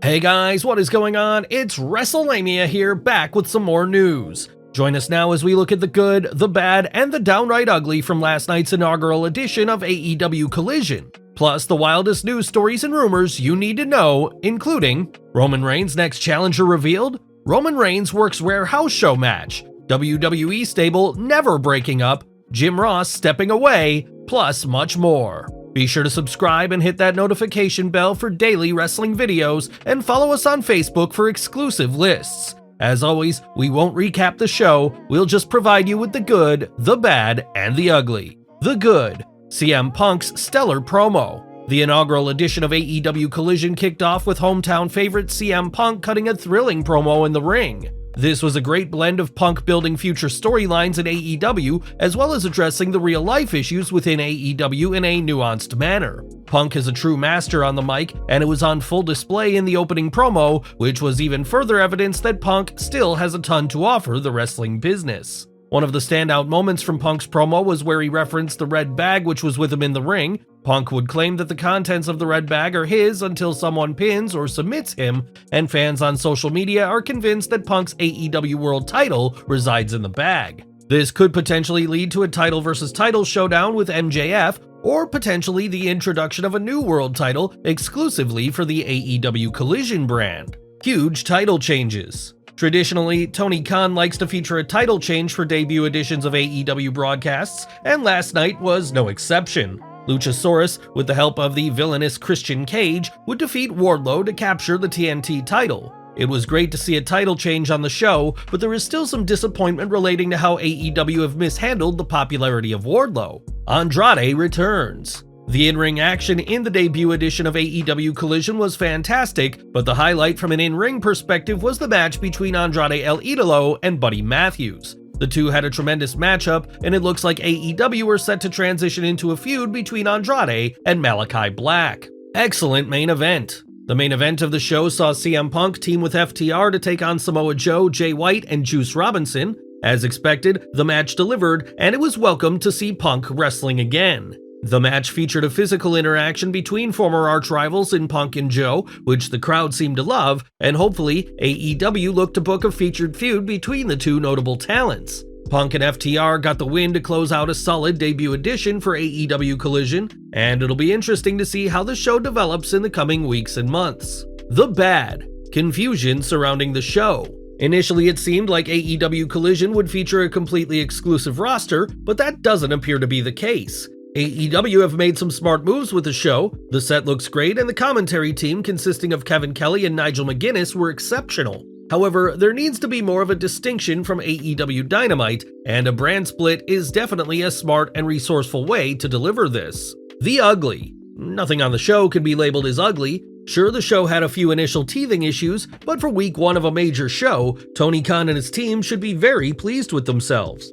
Hey guys, what is going on? It's Wrestlelamia here, back with some more news. Join us now as we look at the good, the bad, and the downright ugly from last night's inaugural edition of AEW Collision. Plus, the wildest news stories and rumors you need to know, including Roman Reigns' next challenger revealed, Roman Reigns works rare house show match, WWE stable never breaking up, Jim Ross stepping away, plus much more. Be sure to subscribe and hit that notification bell for daily wrestling videos, and follow us on Facebook for exclusive lists. As always, we won't recap the show, we'll just provide you with the good, the bad, and the ugly. The good: CM Punk's stellar promo. The inaugural edition of AEW Collision kicked off with hometown favorite CM Punk cutting a thrilling promo in the ring. This was a great blend of Punk building future storylines in AEW, as well as addressing the real-life issues within AEW in a nuanced manner. Punk is a true master on the mic, and it was on full display in the opening promo, which was even further evidence that Punk still has a ton to offer the wrestling business. One of the standout moments from Punk's promo was where he referenced the red bag which was with him in the ring. Punk would claim that the contents of the red bag are his until someone pins or submits him, and fans on social media are convinced that Punk's AEW World title resides in the bag. This could potentially lead to a title versus title showdown with MJF, or potentially the introduction of a new world title exclusively for the AEW Collision brand. Huge title changes. Traditionally, Tony Khan likes to feature a title change for debut editions of AEW broadcasts, and last night was no exception. Luchasaurus, with the help of the villainous Christian Cage, would defeat Wardlow to capture the TNT title. It was great to see a title change on the show, but there is still some disappointment relating to how AEW have mishandled the popularity of Wardlow. Andrade returns. The in-ring action in the debut edition of AEW Collision was fantastic, but the highlight from an in-ring perspective was the match between Andrade El Idolo and Buddy Matthews. The two had a tremendous matchup, and it looks like AEW are set to transition into a feud between Andrade and Malachi Black. Excellent main event. The main event of the show saw CM Punk team with FTR to take on Samoa Joe, Jay White, and Juice Robinson. As expected, the match delivered, and it was welcome to see Punk wrestling again. The match featured a physical interaction between former arch-rivals in Punk and Joe, which the crowd seemed to love, and hopefully, AEW looked to book a featured feud between the two notable talents. Punk and FTR got the win to close out a solid debut edition for AEW Collision, and it'll be interesting to see how the show develops in the coming weeks and months. The bad: confusion surrounding the show. Initially, it seemed like AEW Collision would feature a completely exclusive roster, but that doesn't appear to be the case. AEW have made some smart moves with the show. The set looks great, and the commentary team consisting of Kevin Kelly and Nigel McGuinness were exceptional. However, there needs to be more of a distinction from AEW Dynamite, and a brand split is definitely a smart and resourceful way to deliver this. The ugly. Nothing on the show can be labeled as ugly. Sure, the show had a few initial teething issues, but for week one of a major show, Tony Khan and his team should be very pleased with themselves.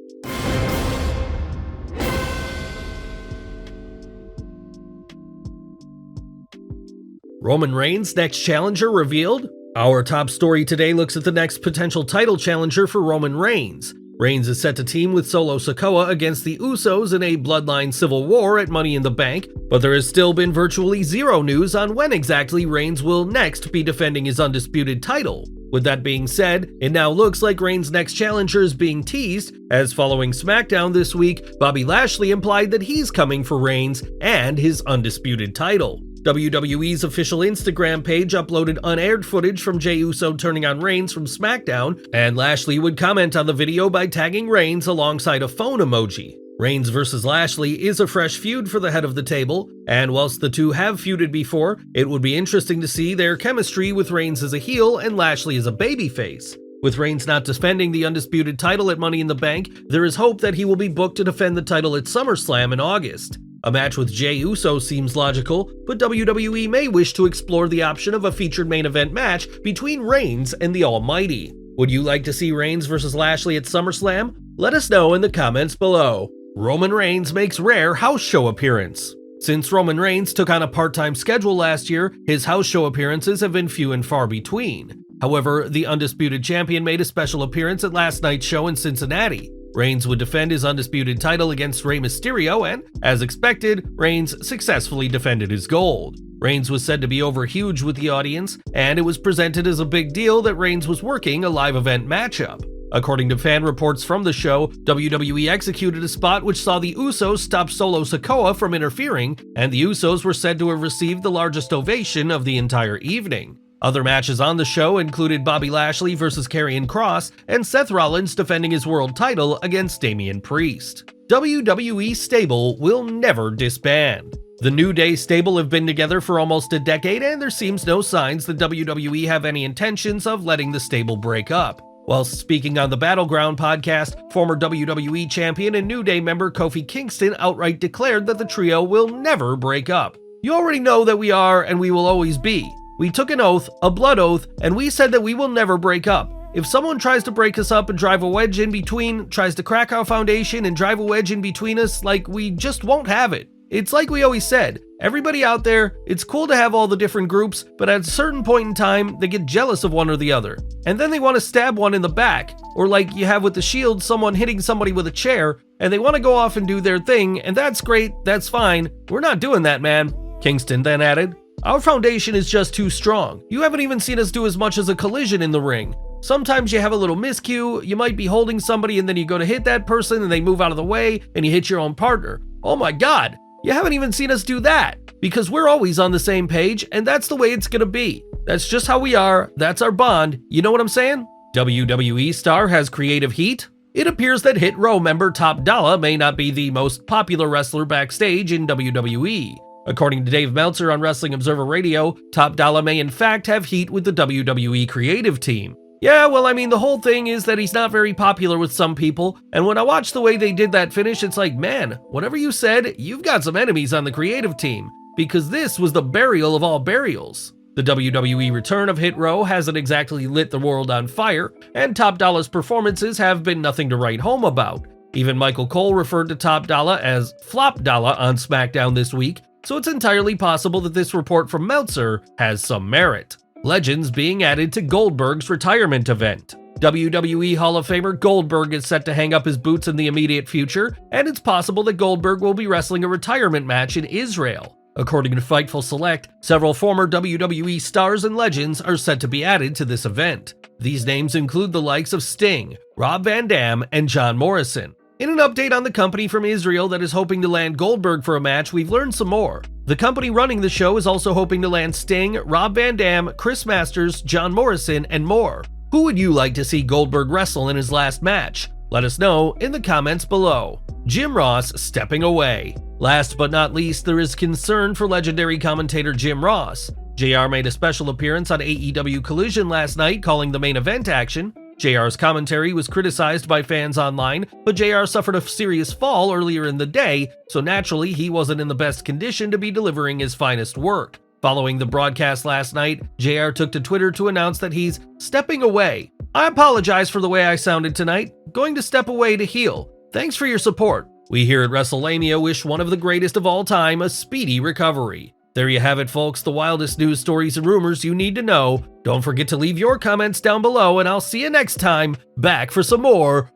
Roman Reigns' next challenger revealed? Our top story today looks at the next potential title challenger for Roman Reigns. Reigns is set to team with Solo Sikoa against the Usos in a bloodline civil war at Money in the Bank, but there has still been virtually zero news on when exactly Reigns will next be defending his undisputed title. With that being said, it now looks like Reigns' next challenger is being teased, as following SmackDown this week, Bobby Lashley implied that he's coming for Reigns and his undisputed title. WWE's official Instagram page uploaded unaired footage from Jey Uso turning on Reigns from SmackDown, and Lashley would comment on the video by tagging Reigns alongside a phone emoji. Reigns versus Lashley is a fresh feud for the head of the table, and whilst the two have feuded before, it would be interesting to see their chemistry with Reigns as a heel and Lashley as a babyface. With Reigns not defending the undisputed title at Money in the Bank, there is hope that he will be booked to defend the title at SummerSlam in August. A match with Jey Uso seems logical, but WWE may wish to explore the option of a featured main event match between Reigns and the Almighty. Would you like to see Reigns versus Lashley at SummerSlam? Let us know in the comments below. Roman Reigns makes rare house show appearance. Since Roman Reigns took on a part-time schedule last year, his house show appearances have been few and far between. However, the undisputed champion made a special appearance at last night's show in Cincinnati. Reigns would defend his undisputed title against Rey Mysterio, and, as expected, Reigns successfully defended his gold. Reigns was said to be over huge with the audience, and it was presented as a big deal that Reigns was working a live event matchup. According to fan reports from the show, WWE executed a spot which saw the Usos stop Solo Sikoa from interfering, and the Usos were said to have received the largest ovation of the entire evening. Other matches on the show included Bobby Lashley versus Karrion Kross and Seth Rollins defending his world title against Damian Priest. WWE stable will never disband. The New Day stable have been together for almost a decade, and there seems no signs that WWE have any intentions of letting the stable break up. While speaking on the Battleground podcast, former WWE champion and New Day member Kofi Kingston outright declared that the trio will never break up. You already know that we are and we will always be. We took an oath, a blood oath, and we said that we will never break up. If someone tries to break us up and drive a wedge in between, tries to crack our foundation and drive a wedge in between us, we just won't have it. It's like we always said, everybody out there, it's cool to have all the different groups, but at a certain point in time, they get jealous of one or the other. And then they want to stab one in the back, or like you have with the Shield, someone hitting somebody with a chair, and they want to go off and do their thing, and that's great, that's fine. We're not doing that, man. Kingston then added, "Our foundation is just too strong. You haven't even seen us do as much as a collision in the ring. Sometimes you have a little miscue, you might be holding somebody and then you go to hit that person and they move out of the way and you hit your own partner. Oh my god, you haven't even seen us do that. Because we're always on the same page and that's the way it's gonna be. That's just how we are, that's our bond, you know what I'm saying?" WWE star has creative heat? It appears that Hit Row member Top Dollar may not be the most popular wrestler backstage in WWE. According to Dave Meltzer on Wrestling Observer Radio, Top Dollar may in fact have heat with the WWE creative team. Yeah, well, I mean, the whole thing is that he's not very popular with some people, and when I watch the way they did that finish, it's like, man, whatever you said, you've got some enemies on the creative team, because this was the burial of all burials. The WWE return of Hit Row hasn't exactly lit the world on fire, and Top Dollar's performances have been nothing to write home about. Even Michael Cole referred to Top Dollar as Flop Dollar on SmackDown this week, so it's entirely possible that this report from Meltzer has some merit. Legends being added to Goldberg's retirement event. WWE Hall of Famer Goldberg is set to hang up his boots in the immediate future, and it's possible that Goldberg will be wrestling a retirement match in Israel. According to Fightful Select, several former WWE stars and legends are set to be added to this event. These names include the likes of Sting, Rob Van Dam, and John Morrison. In an update on the company from Israel that is hoping to land Goldberg for a match, we've learned some more. The company running the show is also hoping to land Sting, Rob Van Dam, Chris Masters, John Morrison, and more. Who would you like to see Goldberg wrestle in his last match? Let us know in the comments below. Jim Ross stepping away. Last but not least, there is concern for legendary commentator Jim Ross. JR made a special appearance on AEW Collision last night, calling the main event action. JR's commentary was criticized by fans online, but JR suffered a serious fall earlier in the day, so naturally he wasn't in the best condition to be delivering his finest work. Following the broadcast last night, JR took to Twitter to announce that he's stepping away. "I apologize for the way I sounded tonight. Going to step away to heal. Thanks for your support. We here at Wrestlelamia wish one of the greatest of all time a speedy recovery." There you have it, folks, the wildest news, stories, and rumors you need to know. Don't forget to leave your comments down below, and I'll see you next time, back for some more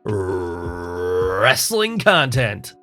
wrestling content.